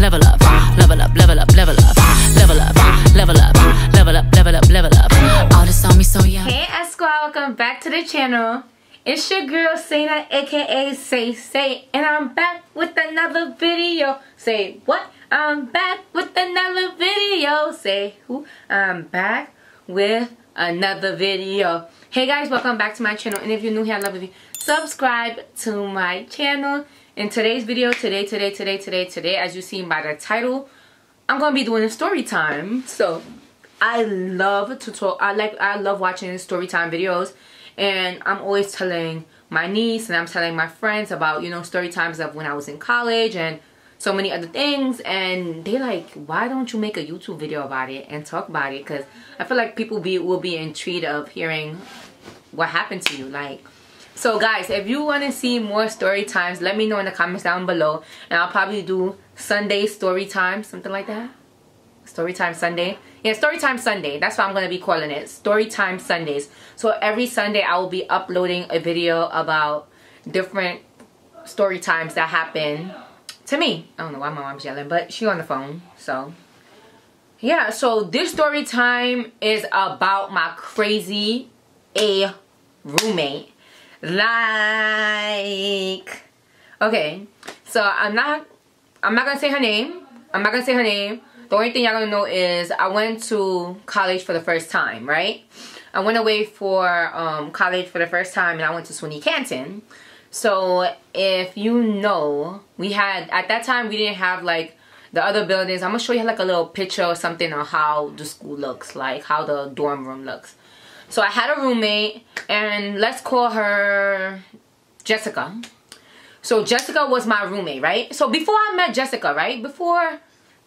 level up, level up, level up, level up, level up, level up, level up, level up, level up. All this on me so young. Hey Squad, welcome back to the channel. It's your girl Saina, aka Say, and I'm back with another video. Say what? I'm back with another video. Say who? I'm back with another video. Hey guys, welcome back to my channel, and if you're new here, I love you. Subscribe to my channel. In today's video, today, as you see by the title, I'm gonna be doing a story time. So I love to talk. I love watching story time videos, and I'm always telling my niece and I'm telling my friends about, you know, story times of when I was in college and so many other things, and they like, why don't you make a YouTube video about it and talk about it? Because I feel like people will be intrigued of hearing what happened to you. Like, so guys, if you want to see more story times, let me know in the comments down below, and I'll probably do Sunday story time, something like that. Story time Sunday. Yeah, story time Sunday. That's what I'm going to be calling it. Story time Sundays. So every Sunday I will be uploading a video about different story times that happen to me. I don't know why my mom's yelling, but she's on the phone. So yeah, so this story time is about my crazy roommate. Like, okay, so I'm not gonna say her name. The only thing y'all gonna know is I went to college for the first time, right? I went away for college for the first time, and I went to SUNY Canton. So if you know, we had, at that time we didn't have like the other buildings. I'm gonna show you like a little picture or something on how the school looks, like how the dorm room looks. So I had a roommate, and let's call her Jessica. So Jessica was my roommate, right? So before I met Jessica, right? Before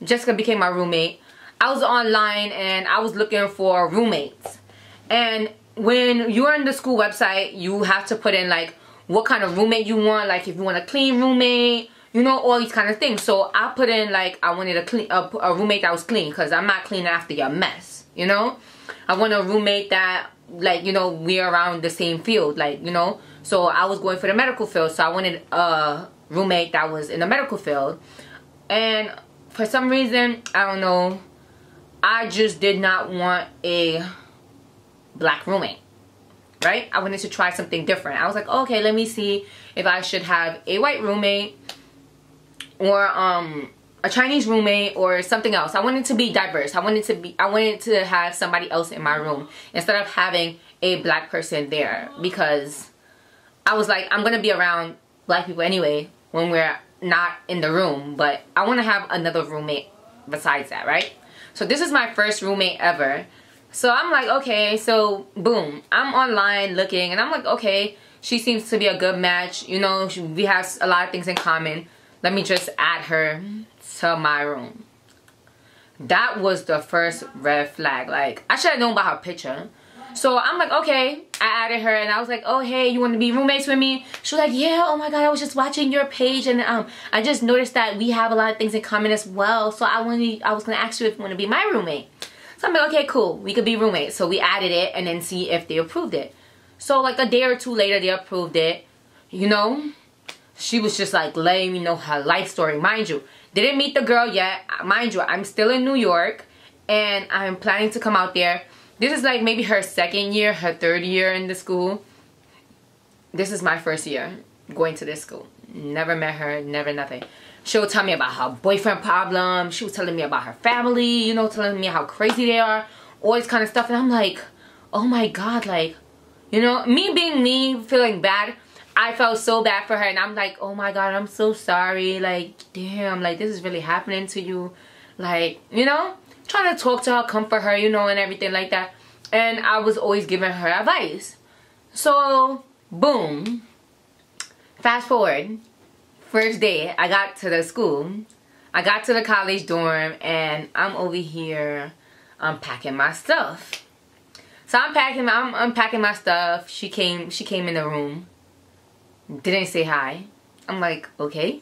Jessica became my roommate, I was online and I was looking for roommates. And when you're in the school website, you have to put in like what kind of roommate you want. Like if you want a clean roommate, you know, all these kind of things. So I put in like I wanted a roommate that was clean, because I'm not clean after your mess, you know? I want a roommate that, like, you know, we're around the same field, like, you know. So I was going for the medical field, so I wanted a roommate that was in the medical field. And for some reason, I don't know, I just did not want a black roommate, right? I wanted to try something different. I was like, okay, let me see if I should have a white roommate or a Chinese roommate or something else. I wanted to be diverse. I wanted to have somebody else in my room instead of having a black person there, because I was like, I'm gonna be around black people anyway when we're not in the room, but I want to have another roommate besides that, right? So this is my first roommate ever. So I'm like, okay, so boom, I'm online looking, and I'm like, okay, she seems to be a good match, you know, we have a lot of things in common. Let me just add her to my room. That was the first red flag. Like, I should have known about her picture. So I'm like, okay, I added her, and I was like, oh hey, you want to be roommates with me? She was like, yeah, oh my god, I was just watching your page, and I just noticed that we have a lot of things in common as well, so I was gonna ask you if you want to be my roommate. So I'm like, okay, cool, we could be roommates. So we added it and then see if they approved it. So like a day or two later, they approved it. You know, she was just like letting me know her life story. Mind you, didn't meet the girl yet. Mind you, I'm still in New York, and I'm planning to come out there. This is like maybe her second year, her third year in the school. This is my first year going to this school. Never met her, never nothing. She would tell me about her boyfriend problem. She was telling me about her family, you know, telling me how crazy they are, all this kind of stuff. And I'm like, oh my god, like, you know, me being me, feeling bad. I felt so bad for her, and I'm like, oh my god, I'm so sorry. Like, damn, like, this is really happening to you. Like, you know, trying to talk to her, comfort her, you know, and everything like that. And I was always giving her advice. So, boom. Fast forward. First day, I got to the school. I got to the college dorm, and I'm over here unpacking my stuff. So I'm unpacking my stuff. She came in the room. Didn't say hi. I'm like, okay.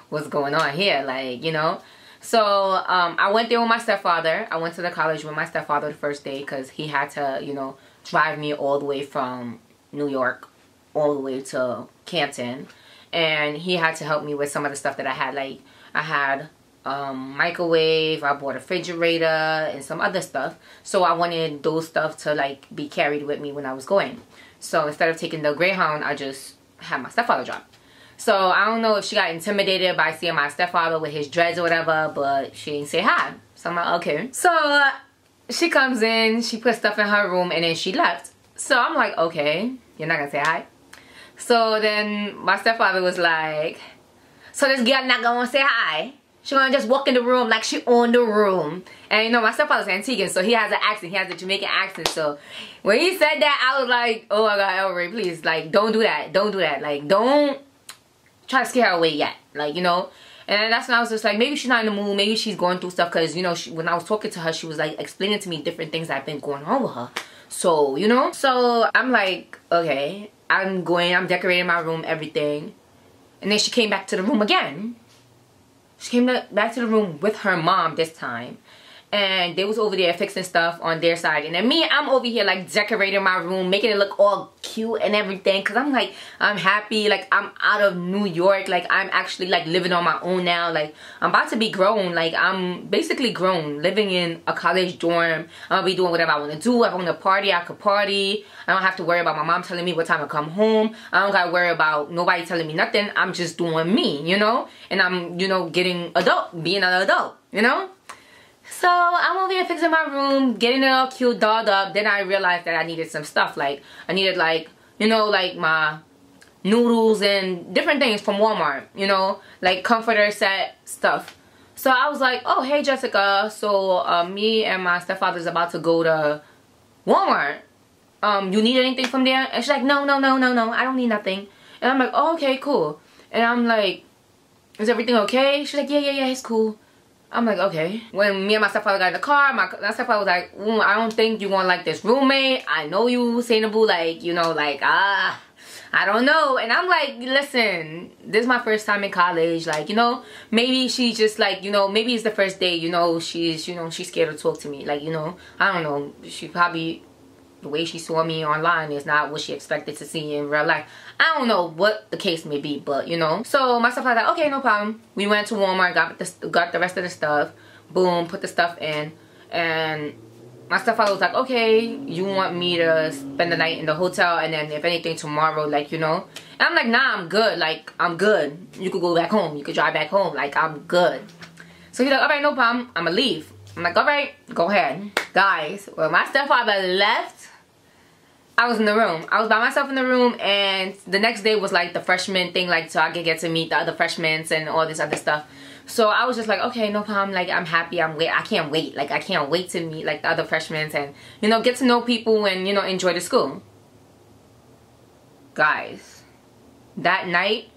What's going on here? Like, you know. So I went there with my stepfather. I went to the college with my stepfather the first day, because he had to, you know, drive me all the way from New York all the way to Canton. and he had to help me with some of the stuff that I had. Like I had microwave, I bought a refrigerator and some other stuff, so I wanted those stuff to like be carried with me when I was going. So instead of taking the Greyhound, I just had my stepfather drop. So I don't know if she got intimidated by seeing my stepfather with his dreads or whatever, but she didn't say hi. So I'm like, okay. So she comes in, she put stuff in her room, and then she left. So I'm like, okay, you're not gonna say hi? So then my stepfather was like, so this girl not gonna say hi? She gonna just walk in the room like she owned the room. And you know, my stepfather's Antiguan, so he has an accent. He has a Jamaican accent. So when he said that, I was like, oh my God, Elray, please, like, don't do that. Don't do that. Like, don't try to scare her away yet. Like, you know. And that's when I was just like, maybe she's not in the mood. Maybe she's going through stuff. Because, you know, when I was talking to her, she was like explaining to me different things that have been going on with her. So, you know. So I'm like, okay, I'm decorating my room, everything. And then she came back to the room again. She came back to the room with her mom this time. And they was over there fixing stuff on their side. And then me, I'm over here like decorating my room, making it look all cute and everything. Because I'm like, I'm happy. Like, I'm out of New York. Like, I'm actually like living on my own now. Like, I'm about to be grown. Like, I'm basically grown. Living in a college dorm. I'm going to be doing whatever I want to do. If I want to party, I could party. I don't have to worry about my mom telling me what time to come home. I don't got to worry about nobody telling me nothing. I'm just doing me, you know? And I'm, you know, being an adult, you know? So I'm over here fixing my room, getting it all cute, dolled up. Then I realized that I needed some stuff. Like, I needed like, you know, like my noodles and different things from Walmart, you know, like comforter set stuff. So I was like, oh, hey, Jessica. So me and my stepfather's about to go to Walmart. You need anything from there? And she's like, no, I don't need nothing. And I'm like, oh, okay, cool. And I'm like, is everything okay? She's like, yeah, it's cool. I'm like, okay. When me and my stepfather got in the car, my stepfather was like, I don't think you're gonna like this roommate. I know you, Saina, like, you know, like, I don't know. And I'm like, listen, this is my first time in college. Like, you know, maybe she's just like, you know, maybe it's the first day, you know, she's scared to talk to me. Like, you know, I don't know. She probably, the way she saw me online is not what she expected to see in real life. I don't know what the case may be, but you know. So my stepfather was like, okay, no problem. We went to Walmart, got the rest of the stuff. Boom, put the stuff in. And my stepfather was like, okay, you want me to spend the night in the hotel, and then if anything tomorrow, like, you know. And I'm like, nah, I'm good. Like, I'm good. You could go back home. You could drive back home. Like, I'm good. So he's like, all right, no problem. I'm gonna leave. I'm like, all right, go ahead. Guys, when my stepfather left, I was in the room. I was by myself in the room, and the next day was like the freshman thing, like, so I could get to meet the other freshmen and all this other stuff. So I was just like, okay, no problem. Like, I'm happy. I can't wait. Like, I can't wait to meet like the other freshmen and, you know, get to know people and, you know, enjoy the school. Guys, that night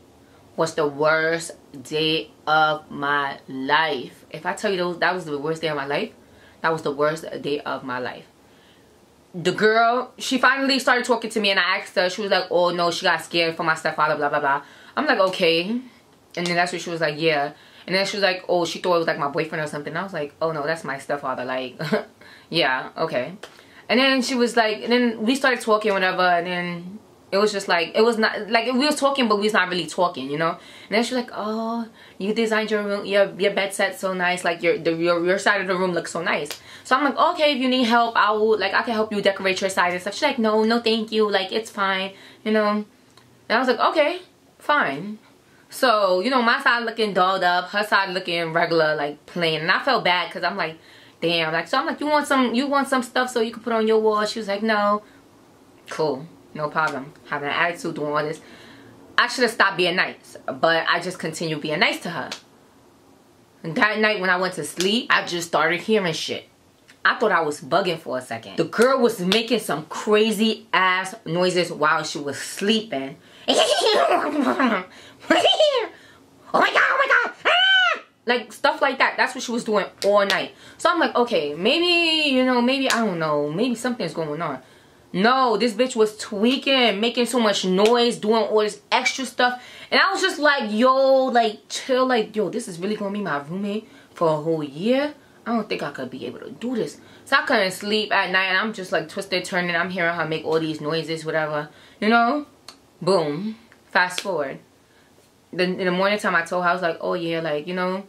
was the worst day of my life. If I tell you that was the worst day of my life, that was the worst day of my life. The girl, she finally started talking to me, and I asked her. She was like, oh no, she got scared for my stepfather, blah blah blah. I'm like, okay. And then that's when she was like, yeah. And then she was like, oh, she thought it was like my boyfriend or something. I was like, oh no, that's my stepfather. Like, yeah, okay. And then she was like, and then we started talking, whatever. And then it was just like, it was not like we was talking, but we was not really talking, you know. And then she was like, oh, you designed your room, your bed set so nice. Like your side of the room looks so nice. So I'm like, okay, if you need help, I can help you decorate your side and stuff. She's like, no, thank you. Like, it's fine, you know. And I was like, okay, fine. So, you know, my side looking dolled up, her side looking regular, like plain. And I felt bad because I'm like, damn. Like, so I'm like, you want some stuff so you can put on your wall? She was like, no. Cool, no problem. Having an attitude, doing all this. I should have stopped being nice, but I just continued being nice to her. And that night when I went to sleep, I just started hearing shit. I thought I was bugging for a second. The girl was making some crazy ass noises while she was sleeping. Oh my god, ah! Like stuff like that. That's what she was doing all night. So I'm like, okay, maybe, you know, maybe, I don't know, maybe something's going on. No, this bitch was tweaking, making so much noise, doing all this extra stuff. And I was just like, yo, like, chill, like, yo, this is really gonna be my roommate for a whole year? I don't think I could be able to do this. So I couldn't sleep at night, and I'm just like twisted, turning. I'm hearing her make all these noises, whatever. You know? Boom. Fast forward. then in the morning time I told her, I was like, oh yeah, like, you know,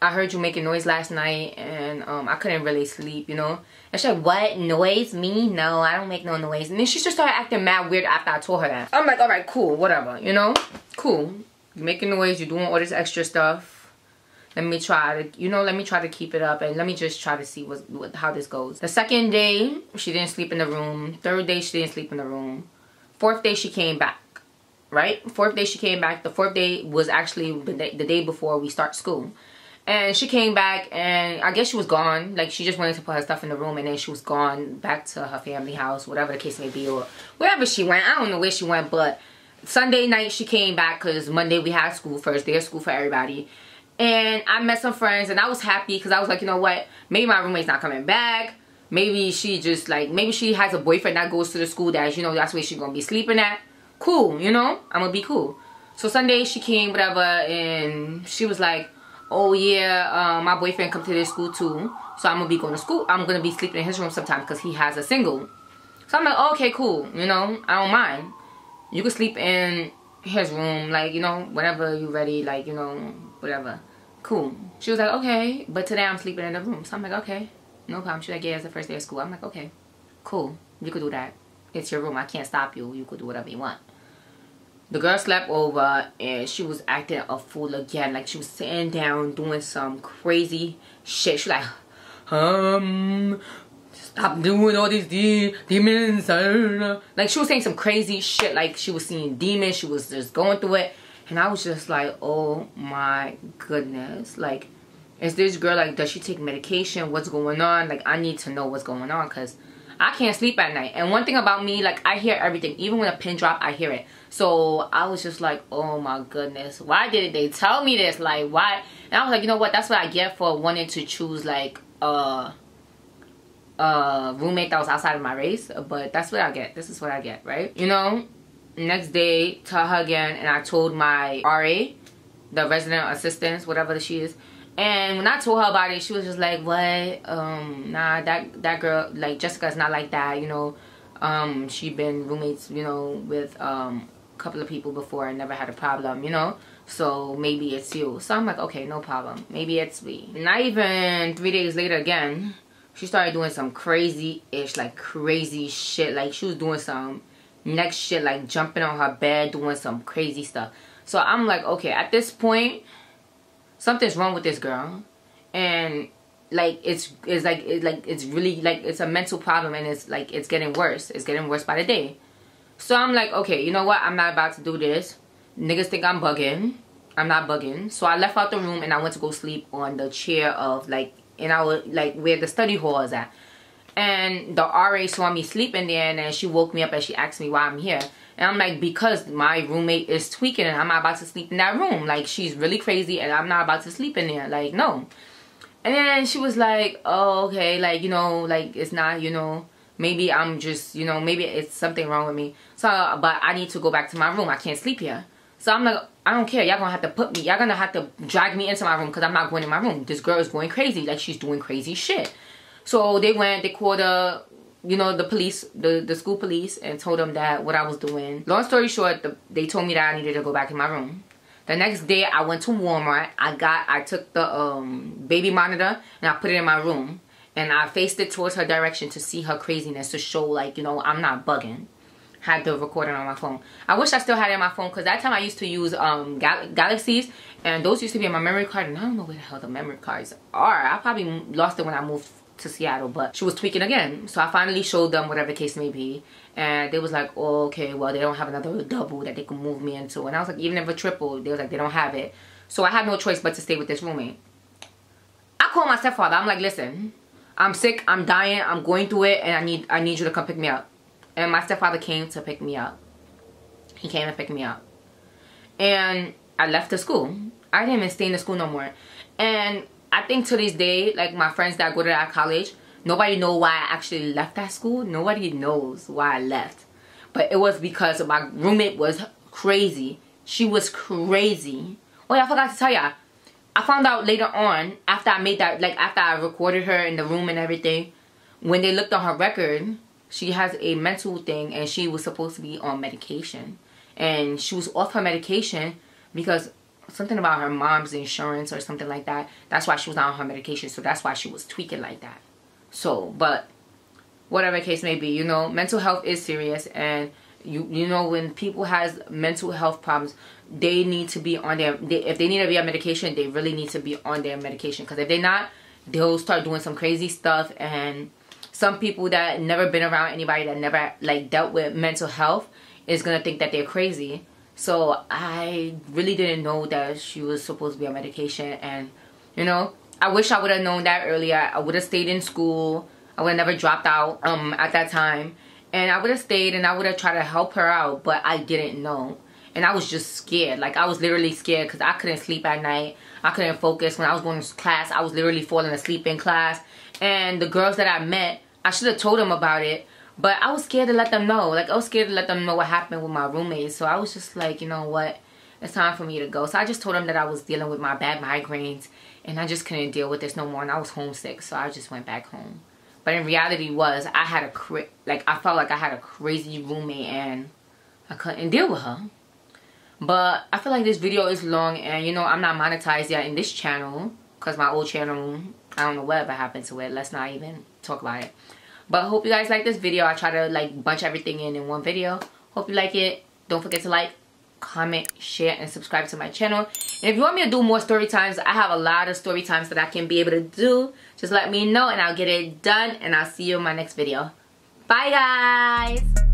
I heard you making noise last night and I couldn't really sleep, you know. And she's like, what? Noise? Me? No, I don't make no noise. And then she just started acting mad weird after I told her that. I'm like, alright, cool, whatever, you know? Cool. You're making noise, you're doing all this extra stuff. Let me try to, you know, let me try to keep it up and let me just try to see how this goes. The second day, she didn't sleep in the room. Third day, she didn't sleep in the room. Fourth day, she came back, right? Fourth day, she came back. The fourth day was actually the day before we start school. And she came back and I guess she was gone. Like, she just wanted to put her stuff in the room and then she was gone back to her family house, whatever the case may be, or wherever she went. I don't know where she went, but Sunday night she came back because Monday we had school, first day of school for everybody. And I met some friends and I was happy because I was like, you know what, maybe my roommate's not coming back. Maybe she just like, maybe she has a boyfriend that goes to the school that, you know, that's where she's gonna be sleeping at. Cool, you know, I'm gonna be cool. So Sunday she came, whatever, and she was like, oh yeah, my boyfriend come to this school too, so I'm gonna be going to school. I'm gonna be sleeping in his room sometime because he has a single. So I'm like, oh, okay, cool, you know, I don't mind. You can sleep in his room, like, you know, whenever you're ready, like, you know, whatever. Cool. She was like, okay, but today I'm sleeping in the room. So I'm like, okay, no problem. She's like, yeah, it's the first day of school. I'm like, okay, cool, you could do that. It's your room, I can't stop you. You could do whatever you want. The girl slept over and she was acting a fool again. Like, she was sitting down doing some crazy shit. She was like, stop doing all these demons. Like, she was saying some crazy shit. Like, she was seeing demons. She was just going through it. And I was just like, oh my goodness. Like, is this girl, like, does she take medication? What's going on? Like, I need to know what's going on because I can't sleep at night. And one thing about me, like, I hear everything. Even when a pin drop, I hear it. So I was just like, oh my goodness. Why didn't they tell me this? Like, why? And I was like, you know what? That's what I get for wanting to choose, like, a roommate that was outside of my race. But that's what I get. This is what I get, right? You know? Next day, tell her again, and I told my RA, the resident assistant, whatever she is. And when I told her about it, she was just like, what? Nah, that girl, like, Jessica's not like that, you know. She been roommates, you know, with a couple of people before and never had a problem, you know. So maybe it's you. So I'm like, okay, no problem. Maybe it's me. Not even 3 days later again, she started doing some crazy-ish, like, crazy shit. Like, she was doing some next shit, like jumping on her bed, doing some crazy stuff. So I'm like, okay, at this point, something's wrong with this girl, and like it's really like it's a mental problem, and it's like it's getting worse. It's getting worse by the day. So I'm like, okay, you know what? I'm not about to do this. Niggas think I'm bugging. I'm not bugging. So I left out the room and I went to go sleep on the chair of like in our like where the study hall is at. And the RA saw me sleeping there, and then she woke me up and she asked me why I'm here. And I'm like, because my roommate is tweaking and I'm not about to sleep in that room. Like, she's really crazy and I'm not about to sleep in there. Like, no. And then she was like, oh, okay, like, you know, like, it's not, you know, maybe I'm just, you know, maybe it's something wrong with me. So, but I need to go back to my room. I can't sleep here. So I'm like, I don't care. Y'all gonna have to put me, y'all gonna have to drag me into my room because I'm not going in my room. This girl is going crazy. Like, she's doing crazy shit. So they called you know, the police, the school police, and told them that what I was doing. Long story short, they told me that I needed to go back in my room. The next day, I went to Walmart. I took the baby monitor and I put it in my room. And I faced it towards her direction to see her craziness, to show, like, you know, I'm not bugging. Had the recording on my phone. I wish I still had it on my phone, because that time I used to use Galaxies, and those used to be in my memory card, and I don't know where the hell the memory cards are. I probably lost it when I moved to Seattle, but she was tweaking again. So I finally showed them whatever the case may be, and they was like, oh, okay, well, they don't have another double that they can move me into. And I was like, even if a triple, they was like, they don't have it. So I had no choice but to stay with this roommate. I called my stepfather. I'm like, listen, I'm sick, I'm dying, I'm going through it, and I need you to come pick me up. And my stepfather came to pick me up. He came and picked me up. And I left the school. I didn't even stay in the school no more. And I think to this day, like, my friends that go to that college, nobody know why I actually left that school. Nobody knows why I left. But it was because my roommate was crazy. She was crazy. Oh yeah, I forgot to tell y'all. I found out later on, after I made that, like, after I recorded her in the room and everything, when they looked on her record, she has a mental thing, and she was supposed to be on medication. And she was off her medication because something about her mom's insurance or something like that. That's why she was not on her medication. So that's why she was tweaking like that. So, but whatever case may be, you know, mental health is serious. And you know, when people has mental health problems, they need to be on their, if they need to be on medication, they really need to be on their medication. Because if they're not, they'll start doing some crazy stuff. And some people that never been around anybody that never like dealt with mental health is gonna think that they're crazy. So I really didn't know that she was supposed to be on medication. And you know, I wish I would have known that earlier. I would have stayed in school. I would have never dropped out at that time. And I would have stayed and I would have tried to help her out, but I didn't know. And I was just scared. Like, I was literally scared because I couldn't sleep at night. I couldn't focus. When I was going to class, I was literally falling asleep in class. And the girls that I met, I should have told them about it. But I was scared to let them know. Like, I was scared to let them know what happened with my roommates. So I was just like, you know what? It's time for me to go. So I just told them that I was dealing with my bad migraines. And I just couldn't deal with this no more. And I was homesick. So I just went back home. But in reality was, I had I felt like I had a crazy roommate and I couldn't deal with her. But I feel like this video is long and, you know, I'm not monetized yet in this channel. Because my old channel, I don't know whatever happened to it. Let's not even talk about it. But I hope you guys like this video. I try to like bunch everything in one video. Hope you like it. Don't forget to like, comment, share, and subscribe to my channel. And if you want me to do more story times, I have a lot of story times that I can be able to do. Just let me know and I'll get it done. And I'll see you in my next video. Bye, guys.